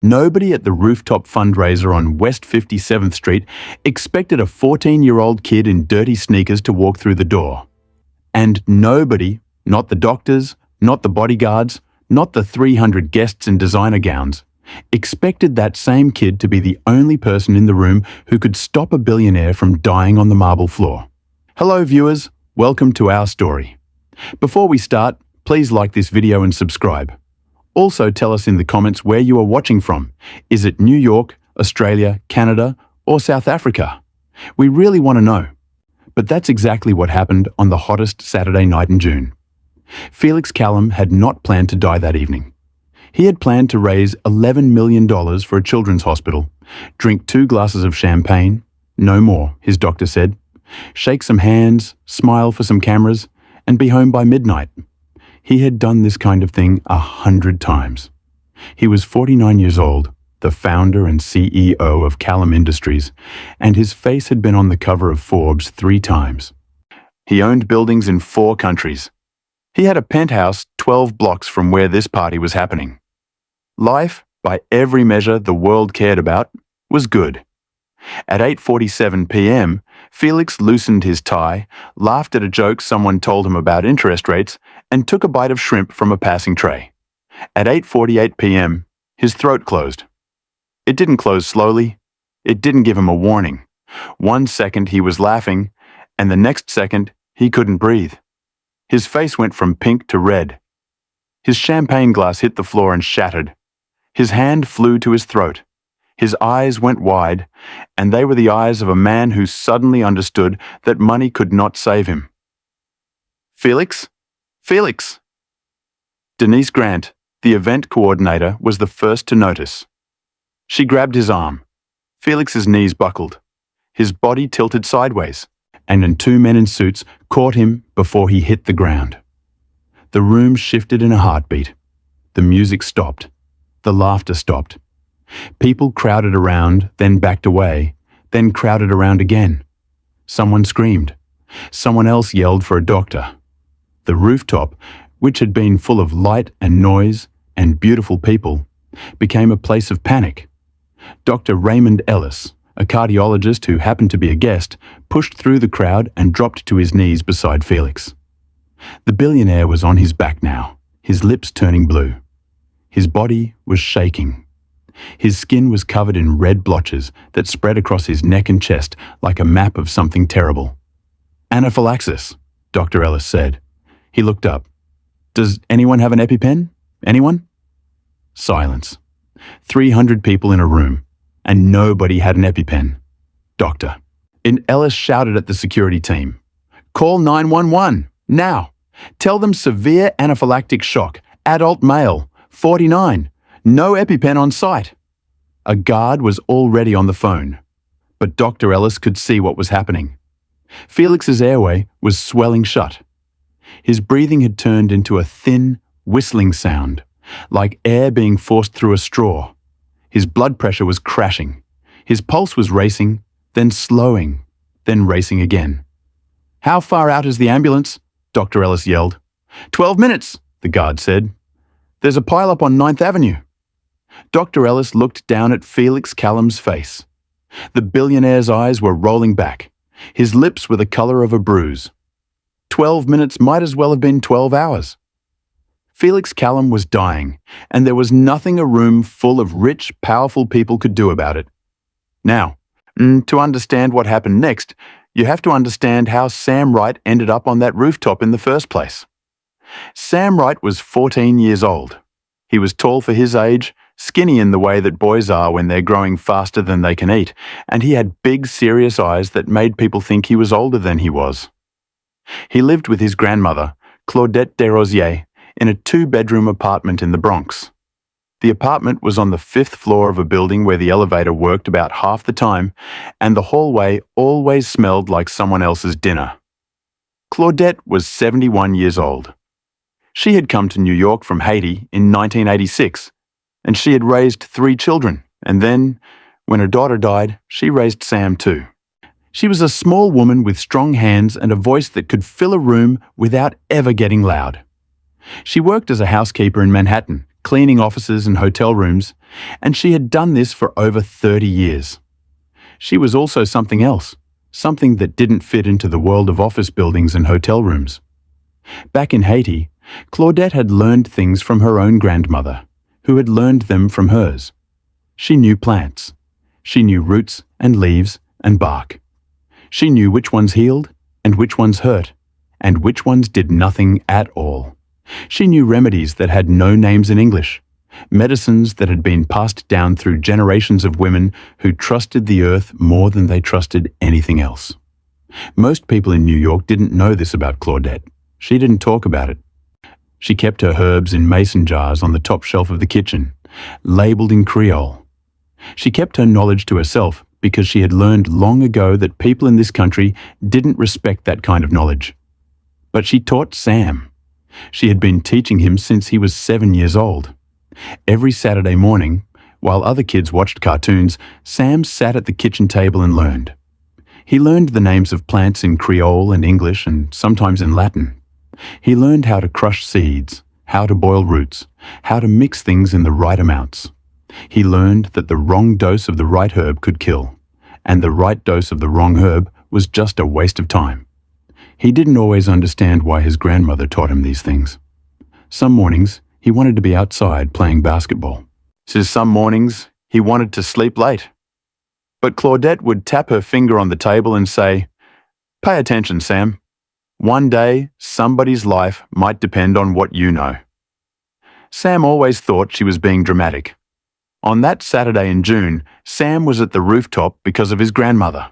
Nobody at the rooftop fundraiser on West 57th Street expected a 14-year-old kid in dirty sneakers to walk through the door. And nobody, not the doctors, not the bodyguards, not the 300 guests in designer gowns, expected that same kid to be the only person in the room who could stop a billionaire from dying on the marble floor. Hello viewers, welcome to our story. Before we start, please like this video and subscribe. Also tell us in the comments where you are watching from. Is it New York, Australia, Canada, or South Africa? We really want to know. But that's exactly what happened on the hottest Saturday night in June. Felix Callum had not planned to die that evening. He had planned to raise $11 million for a children's hospital, drink 2 glasses of champagne, no more, his doctor said, shake some hands, smile for some cameras, and be home by midnight. He had done this kind of thing 100 times. He was 49 years old, the founder and CEO of Callum Industries, and his face had been on the cover of Forbes 3 times. He owned buildings in 4 countries. He had a penthouse 12 blocks from where this party was happening. Life, by every measure the world cared about, was good. At 8:47 p.m., Felix loosened his tie, laughed at a joke someone told him about interest rates, and took a bite of shrimp from a passing tray. At 8:48 p.m., his throat closed. It didn't close slowly. It didn't give him a warning. 1 second he was laughing, and the next second he couldn't breathe. His face went from pink to red. His champagne glass hit the floor and shattered. His hand flew to his throat. His eyes went wide, and they were the eyes of a man who suddenly understood that money could not save him. Felix? Felix! Denise Grant, the event coordinator, was the first to notice. She grabbed his arm. Felix's knees buckled. His body tilted sideways, and then 2 men in suits caught him before he hit the ground. The room shifted in a heartbeat. The music stopped. The laughter stopped. People crowded around, then backed away, then crowded around again. Someone screamed. Someone else yelled for a doctor. The rooftop, which had been full of light and noise and beautiful people, became a place of panic. Dr. Raymond Ellis, a cardiologist who happened to be a guest, pushed through the crowd and dropped to his knees beside Felix. The billionaire was on his back now, his lips turning blue. His body was shaking. His skin was covered in red blotches that spread across his neck and chest like a map of something terrible. Anaphylaxis, Dr. Ellis said. He looked up. Does anyone have an EpiPen? Anyone? Silence. 300 people in a room, and nobody had an EpiPen. Doctor. And Ellis shouted at the security team. Call 911, now. Tell them severe anaphylactic shock, adult male, 49. No EpiPen on site. A guard was already on the phone, but Dr. Ellis could see what was happening. Felix's airway was swelling shut. His breathing had turned into a thin, whistling sound, like air being forced through a straw. His blood pressure was crashing. His pulse was racing, then slowing, then racing again. How far out is the ambulance? Dr. Ellis yelled. 12 minutes, the guard said. There's a pile-up on 9th Avenue. Dr. Ellis looked down at Felix Callum's face. The billionaire's eyes were rolling back. His lips were the color of a bruise. 12 minutes might as well have been 12 hours. Felix Callum was dying, and there was nothing a room full of rich, powerful people could do about it. Now, to understand what happened next, you have to understand how Sam Wright ended up on that rooftop in the first place. Sam Wright was 14 years old. He was tall for his age, skinny in the way that boys are when they're growing faster than they can eat, and he had big, serious eyes that made people think he was older than he was. He lived with his grandmother, Claudette Desrosiers, in a 2-bedroom apartment in the Bronx. The apartment was on the 5th floor of a building where the elevator worked about half the time, and the hallway always smelled like someone else's dinner. Claudette was 71 years old. She had come to New York from Haiti in 1986, and she had raised 3 children, and then, when her daughter died, she raised Sam too. She was a small woman with strong hands and a voice that could fill a room without ever getting loud. She worked as a housekeeper in Manhattan, cleaning offices and hotel rooms, and she had done this for over 30 years. She was also something else, something that didn't fit into the world of office buildings and hotel rooms. Back in Haiti, Claudette had learned things from her own grandmother, who had learned them from hers. She knew plants. She knew roots and leaves and bark. She knew which ones healed and which ones hurt, and which ones did nothing at all. She knew remedies that had no names in English, medicines that had been passed down through generations of women who trusted the earth more than they trusted anything else. Most people in New York didn't know this about Claudette. She didn't talk about it. She kept her herbs in mason jars on the top shelf of the kitchen, labeled in Creole. She kept her knowledge to herself because she had learned long ago that people in this country didn't respect that kind of knowledge. But she taught Sam. She had been teaching him since he was 7 years old. Every Saturday morning, while other kids watched cartoons, Sam sat at the kitchen table and learned. He learned the names of plants in Creole and English and sometimes in Latin. He learned how to crush seeds, how to boil roots, how to mix things in the right amounts. He learned that the wrong dose of the right herb could kill, and the right dose of the wrong herb was just a waste of time. He didn't always understand why his grandmother taught him these things. Some mornings, he wanted to be outside playing basketball. Some mornings, he wanted to sleep late. But Claudette would tap her finger on the table and say, "Pay attention, Sam. One day, somebody's life might depend on what you know." Sam always thought she was being dramatic. On that Saturday in June, Sam was at the rooftop because of his grandmother.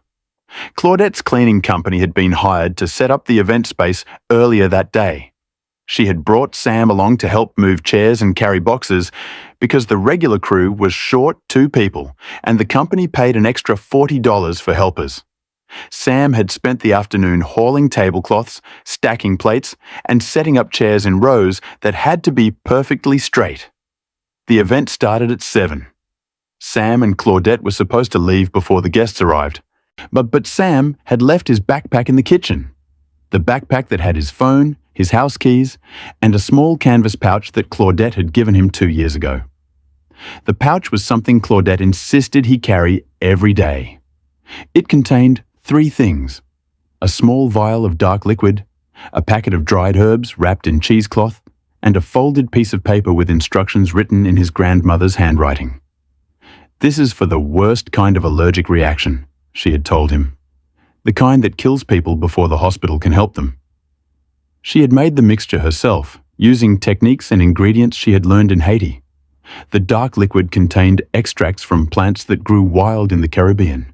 Claudette's cleaning company had been hired to set up the event space earlier that day. She had brought Sam along to help move chairs and carry boxes because the regular crew was short 2 people and the company paid an extra $40 for helpers. Sam had spent the afternoon hauling tablecloths, stacking plates, and setting up chairs in rows that had to be perfectly straight. The event started at 7. Sam and Claudette were supposed to leave before the guests arrived, but Sam had left his backpack in the kitchen. The backpack that had his phone, his house keys, and a small canvas pouch that Claudette had given him 2 years ago. The pouch was something Claudette insisted he carry every day. It contained 3 things: a small vial of dark liquid, a packet of dried herbs wrapped in cheesecloth, and a folded piece of paper with instructions written in his grandmother's handwriting. "This is for the worst kind of allergic reaction," she had told him. "The kind that kills people before the hospital can help them." She had made the mixture herself, using techniques and ingredients she had learned in Haiti. The dark liquid contained extracts from plants that grew wild in the Caribbean.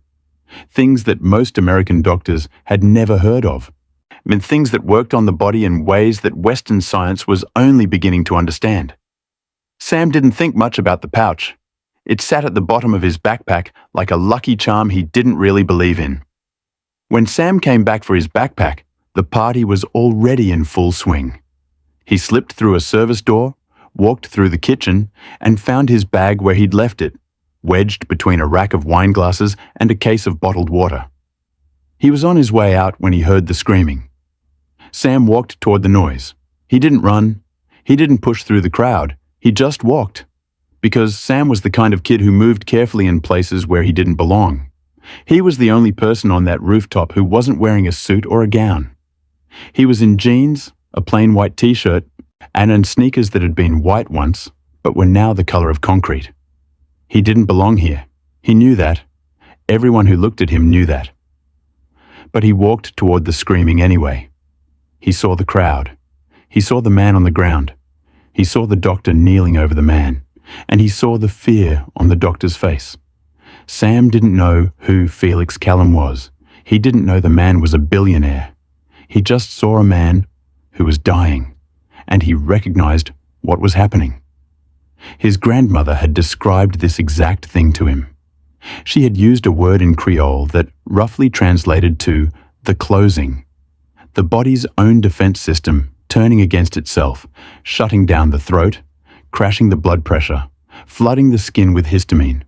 Things that most American doctors had never heard of. Things that worked on the body in ways that Western science was only beginning to understand. Sam didn't think much about the pouch. It sat at the bottom of his backpack like a lucky charm he didn't really believe in. When Sam came back for his backpack, the party was already in full swing. He slipped through a service door, walked through the kitchen, and found his bag where he'd left it, wedged between a rack of wine glasses and a case of bottled water. He was on his way out when he heard the screaming. Sam walked toward the noise. He didn't run. He didn't push through the crowd. He just walked. Because Sam was the kind of kid who moved carefully in places where he didn't belong. He was the only person on that rooftop who wasn't wearing a suit or a gown. He was in jeans, a plain white t-shirt, and in sneakers that had been white once, but were now the color of concrete. He didn't belong here. He knew that. Everyone who looked at him knew that. But he walked toward the screaming anyway. He saw the crowd. He saw the man on the ground. He saw the doctor kneeling over the man, and he saw the fear on the doctor's face. Sam didn't know who Felix Callum was. He didn't know the man was a billionaire. He just saw a man who was dying, and he recognized what was happening. His grandmother had described this exact thing to him. She had used a word in Creole that roughly translated to the closing, the body's own defense system turning against itself, shutting down the throat, crashing the blood pressure, flooding the skin with histamine.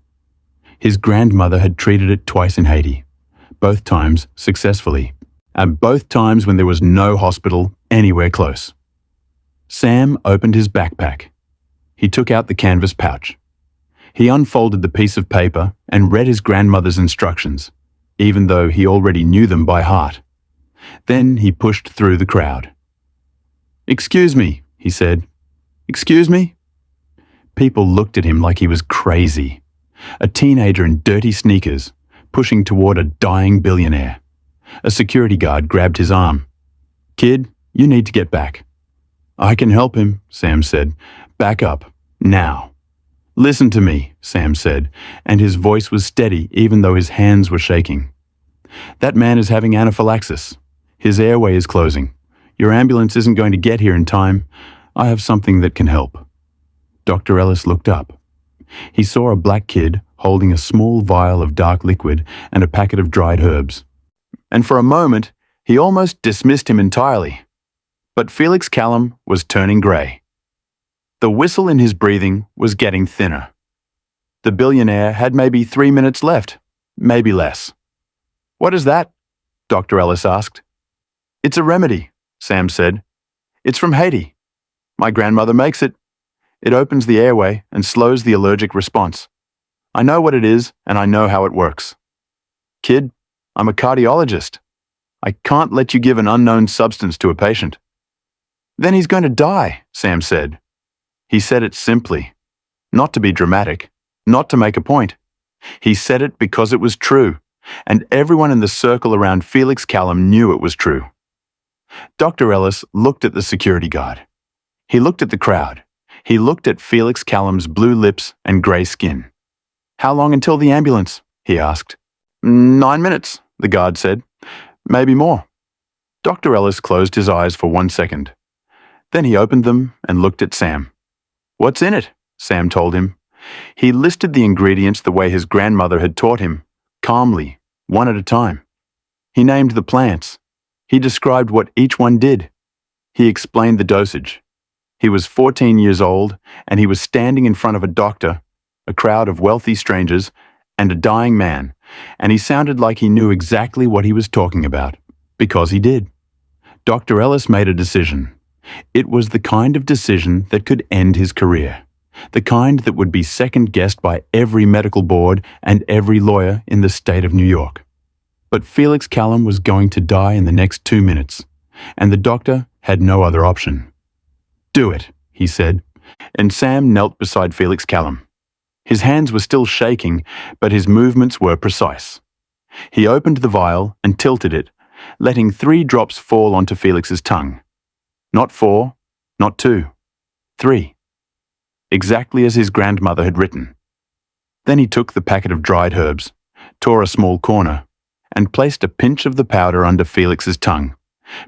His grandmother had treated it twice in Haiti, both times successfully, and both times when there was no hospital anywhere close. Sam opened his backpack. He took out the canvas pouch. He unfolded the piece of paper and read his grandmother's instructions, even though he already knew them by heart. Then he pushed through the crowd. "Excuse me," he said. "Excuse me?" People looked at him like he was crazy. A teenager in dirty sneakers, pushing toward a dying billionaire. A security guard grabbed his arm. "Kid, you need to get back." "I can help him," Sam said. "Back up, now." "Listen to me," Sam said, and his voice was steady even though his hands were shaking. "That man is having anaphylaxis. His airway is closing. Your ambulance isn't going to get here in time. I have something that can help." Dr. Ellis looked up. He saw a black kid holding a small vial of dark liquid and a packet of dried herbs. And for a moment, he almost dismissed him entirely. But Felix Callum was turning grey. The whistle in his breathing was getting thinner. The billionaire had maybe 3 minutes left, maybe less. "What is that?" Dr. Ellis asked. "It's a remedy," Sam said. "It's from Haiti. My grandmother makes it. It opens the airway and slows the allergic response. I know what it is, and I know how it works. Kid, I'm a cardiologist. I can't let you give an unknown substance to a patient." "Then he's going to die," Sam said. He said it simply, not to be dramatic, not to make a point. He said it because it was true, and everyone in the circle around Felix Callum knew it was true. Dr. Ellis looked at the security guard. He looked at the crowd. He looked at Felix Callum's blue lips and grey skin. "How long until the ambulance?" he asked. 9 minutes, the guard said. "Maybe more." Dr. Ellis closed his eyes for 1 second. Then he opened them and looked at Sam. "What's in it?" Sam told him. He listed the ingredients the way his grandmother had taught him, calmly, one at a time. He named the plants. He described what each one did. He explained the dosage. He was 14 years old, and he was standing in front of a doctor, a crowd of wealthy strangers, and a dying man, and he sounded like he knew exactly what he was talking about, because he did. Dr. Ellis made a decision. It was the kind of decision that could end his career, the kind that would be second-guessed by every medical board and every lawyer in the state of New York. But Felix Callum was going to die in the next 2 minutes, and the doctor had no other option. "Do it," he said, and Sam knelt beside Felix Callum. His hands were still shaking, but his movements were precise. He opened the vial and tilted it, letting 3 drops fall onto Felix's tongue. Not 4, not 2, 3. Exactly as his grandmother had written. Then he took the packet of dried herbs, tore a small corner, and placed a pinch of the powder under Felix's tongue,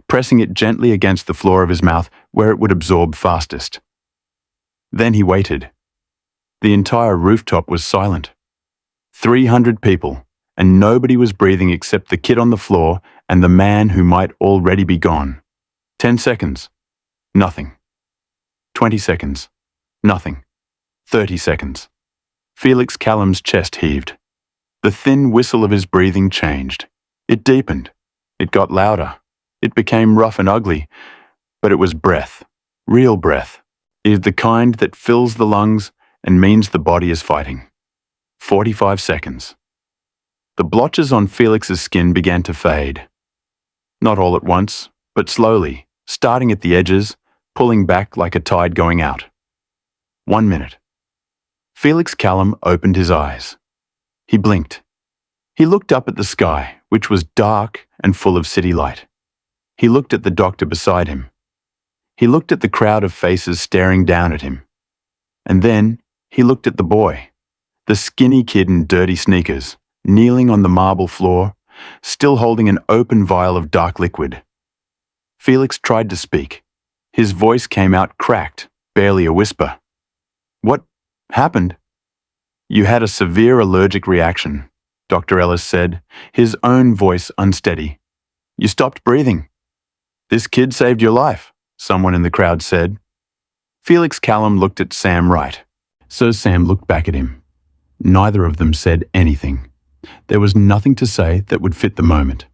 pressing it gently against the floor of his mouth where it would absorb fastest. Then he waited. The entire rooftop was silent. 300 people, and nobody was breathing except the kid on the floor and the man who might already be gone. 10 seconds. Nothing. 20 seconds. Nothing. 30 seconds. Felix Callum's chest heaved. The thin whistle of his breathing changed. It deepened. It got louder. It became rough and ugly. But it was breath. Real breath. It is the kind that fills the lungs and means the body is fighting. 45 seconds. The blotches on Felix's skin began to fade. Not all at once, but slowly, starting at the edges, pulling back like a tide going out. 1 minute. Felix Callum opened his eyes. He blinked. He looked up at the sky, which was dark and full of city light. He looked at the doctor beside him. He looked at the crowd of faces staring down at him. And then he looked at the boy, the skinny kid in dirty sneakers, kneeling on the marble floor, still holding an open vial of dark liquid. Felix tried to speak. His voice came out cracked, barely a whisper. "What happened?" "You had a severe allergic reaction," Dr. Ellis said, his own voice unsteady. "You stopped breathing." "This kid saved your life," someone in the crowd said. Felix Callum looked at Sam Wright. So Sam looked back at him. Neither of them said anything. There was nothing to say that would fit the moment.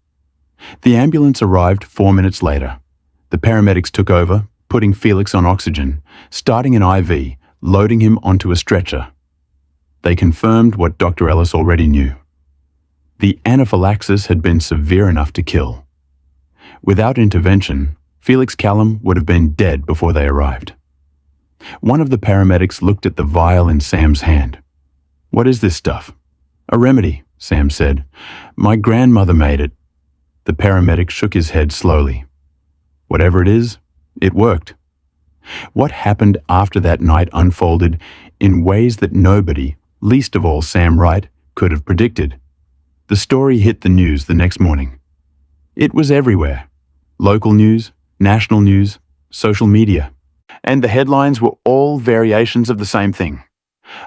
The ambulance arrived 4 minutes later. The paramedics took over, putting Felix on oxygen, starting an IV, loading him onto a stretcher. They confirmed what Dr. Ellis already knew. The anaphylaxis had been severe enough to kill. Without intervention, Felix Callum would have been dead before they arrived. One of the paramedics looked at the vial in Sam's hand. "What is this stuff?" "A remedy," Sam said. "My grandmother made it." The paramedic shook his head slowly. "Whatever it is, it worked." What happened after that night unfolded in ways that nobody, least of all Sam Wright, could have predicted. The story hit the news the next morning. It was everywhere. Local news, national news, social media. And the headlines were all variations of the same thing.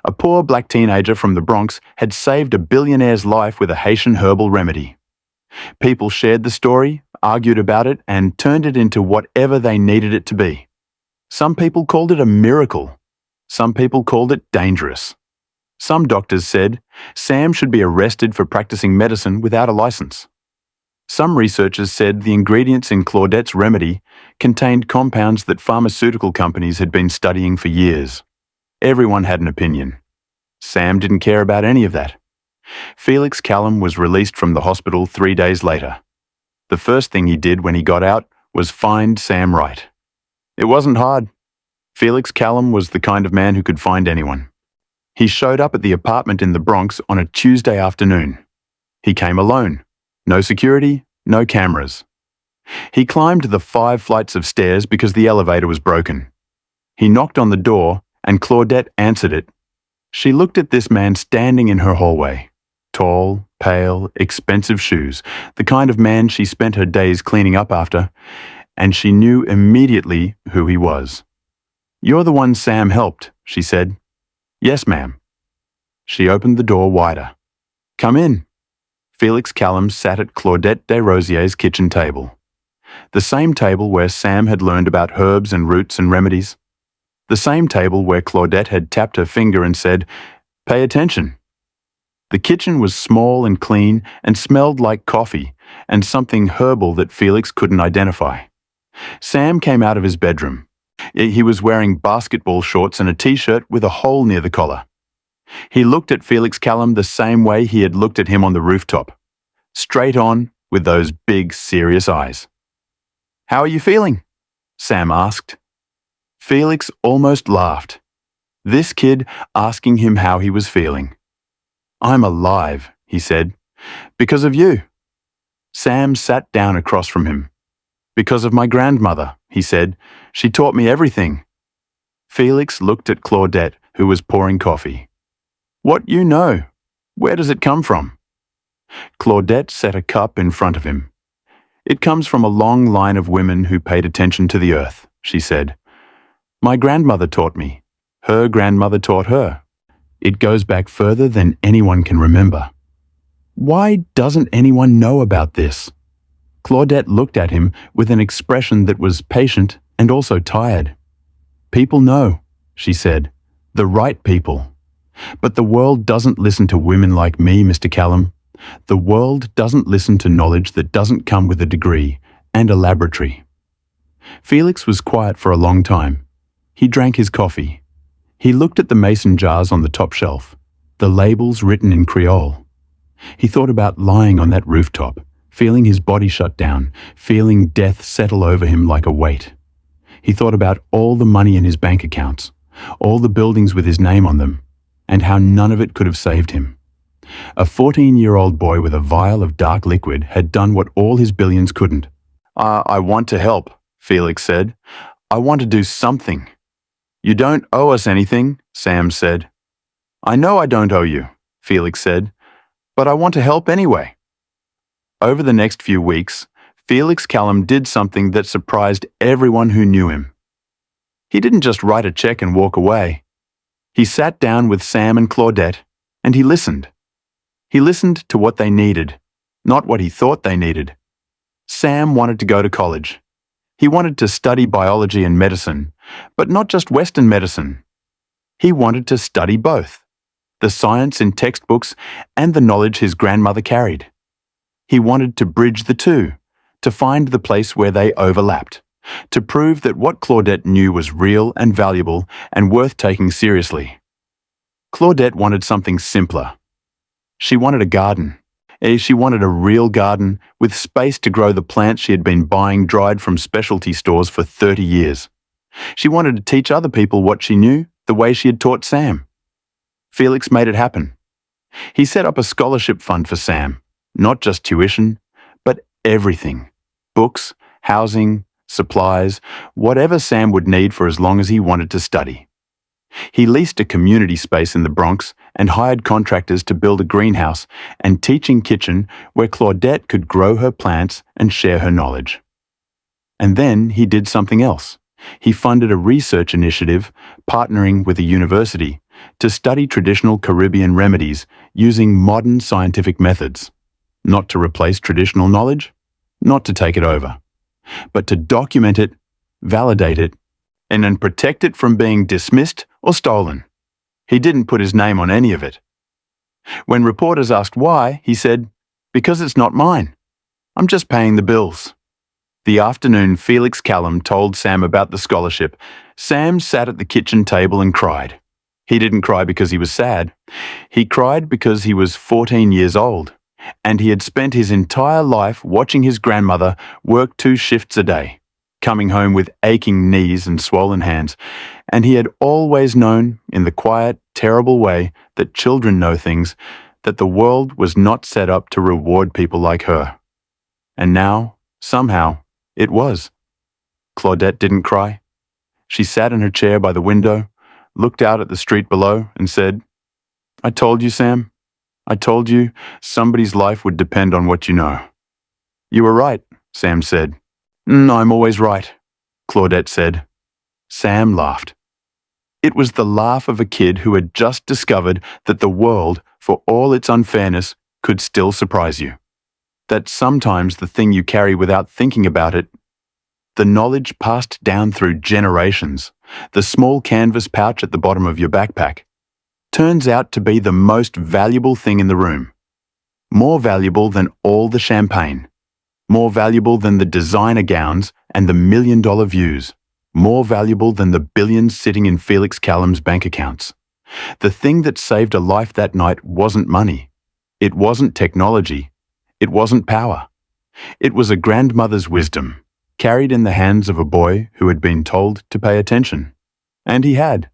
A poor black teenager from the Bronx had saved a billionaire's life with a Haitian herbal remedy. People shared the story, argued about it, and turned it into whatever they needed it to be. Some people called it a miracle. Some people called it dangerous. Some doctors said Sam should be arrested for practicing medicine without a license. Some researchers said the ingredients in Claudette's remedy contained compounds that pharmaceutical companies had been studying for years. Everyone had an opinion. Sam didn't care about any of that. Felix Callum was released from the hospital 3 days later. The first thing he did when he got out was find Sam Wright. It wasn't hard. Felix Callum was the kind of man who could find anyone. He showed up at the apartment in the Bronx on a Tuesday afternoon. He came alone. No security, no cameras. He climbed the 5 flights of stairs because the elevator was broken. He knocked on the door and Claudette answered it. She looked at this man standing in her hallway. Tall, pale, expensive shoes, the kind of man she spent her days cleaning up after, and she knew immediately who he was. "You're the one Sam helped," she said. "Yes, ma'am." She opened the door wider. "Come in." Felix Callum sat at Claudette Desrosiers's kitchen table. The same table where Sam had learned about herbs and roots and remedies. The same table where Claudette had tapped her finger and said, "Pay attention." The kitchen was small and clean and smelled like coffee and something herbal that Felix couldn't identify. Sam came out of his bedroom. He was wearing basketball shorts and a t-shirt with a hole near the collar. He looked at Felix Callum the same way he had looked at him on the rooftop, straight on with those big, serious eyes. "How are you feeling?" Sam asked. Felix almost laughed. This kid asking him how he was feeling. "I'm alive," he said. "Because of you." Sam sat down across from him. "Because of my grandmother," he said. "She taught me everything." Felix looked at Claudette, who was pouring coffee. "What you know? Where does it come from?" Claudette set a cup in front of him. "It comes from a long line of women who paid attention to the earth," she said. "My grandmother taught me. Her grandmother taught her. It goes back further than anyone can remember." Why doesn't anyone know about this? Claudette looked at him with an expression that was patient and also tired. "People know," she said. "The right people. But the world doesn't listen to women like me, Mr. Callum. The world doesn't listen to knowledge that doesn't come with a degree and a laboratory." Felix was quiet for a long time. He drank his coffee. He looked at the mason jars on the top shelf, the labels written in Creole. He thought about lying on that rooftop, feeling his body shut down, feeling death settle over him like a weight. He thought about all the money in his bank accounts, all the buildings with his name on them, and how none of it could have saved him. A 14-year-old boy with a vial of dark liquid had done what all his billions couldn't. I want to help," Felix said. "I want to do something." "You don't owe us anything," Sam said. "I know I don't owe you," Felix said, "but I want to help anyway." Over the next few weeks, Felix Callum did something that surprised everyone who knew him. He didn't just write a check and walk away. He sat down with Sam and Claudette, and he listened. He listened to what they needed, not what he thought they needed. Sam wanted to go to college. He wanted to study biology and medicine, but not just Western medicine. He wanted to study both, the science in textbooks and the knowledge his grandmother carried. He wanted to bridge the two, to find the place where they overlapped, to prove that what Claudette knew was real and valuable and worth taking seriously. Claudette wanted something simpler. She wanted a garden. She wanted a real garden with space to grow the plants she had been buying dried from specialty stores for 30 years. She wanted to teach other people what she knew the way she had taught Sam. Felix made it happen. He set up a scholarship fund for Sam, not just tuition, but everything: books, housing, supplies, whatever Sam would need for as long as he wanted to study. He leased a community space in the Bronx and hired contractors to build a greenhouse and teaching kitchen where Claudette could grow her plants and share her knowledge. And then he did something else. He funded a research initiative, partnering with a university, to study traditional Caribbean remedies using modern scientific methods. Not to replace traditional knowledge, not to take it over, but to document it, validate it, and then protect it from being dismissed or stolen. He didn't put his name on any of it. When reporters asked why, he said, "Because it's not mine. I'm just paying the bills." The afternoon Felix Callum told Sam about the scholarship, Sam sat at the kitchen table and cried. He didn't cry because he was sad. He cried because he was 14 years old, and he had spent his entire life watching his grandmother work 2 shifts a day, coming home with aching knees and swollen hands, and he had always known, in the quiet, terrible way that children know things, that the world was not set up to reward people like her. And now, somehow, it was. Claudette didn't cry. She sat in her chair by the window, looked out at the street below, and said, "I told you, Sam. I told you somebody's life would depend on what you know." "You were right," Sam said. "I'm always right," Claudette said. Sam laughed. It was the laugh of a kid who had just discovered that the world, for all its unfairness, could still surprise you. That sometimes the thing you carry without thinking about it, the knowledge passed down through generations, the small canvas pouch at the bottom of your backpack, turns out to be the most valuable thing in the room. More valuable than all the champagne. More valuable than the designer gowns and the million-dollar views. More valuable than the billions sitting in Felix Callum's bank accounts. The thing that saved a life that night wasn't money. It wasn't technology. It wasn't power. It was a grandmother's wisdom, carried in the hands of a boy who had been told to pay attention. And he had.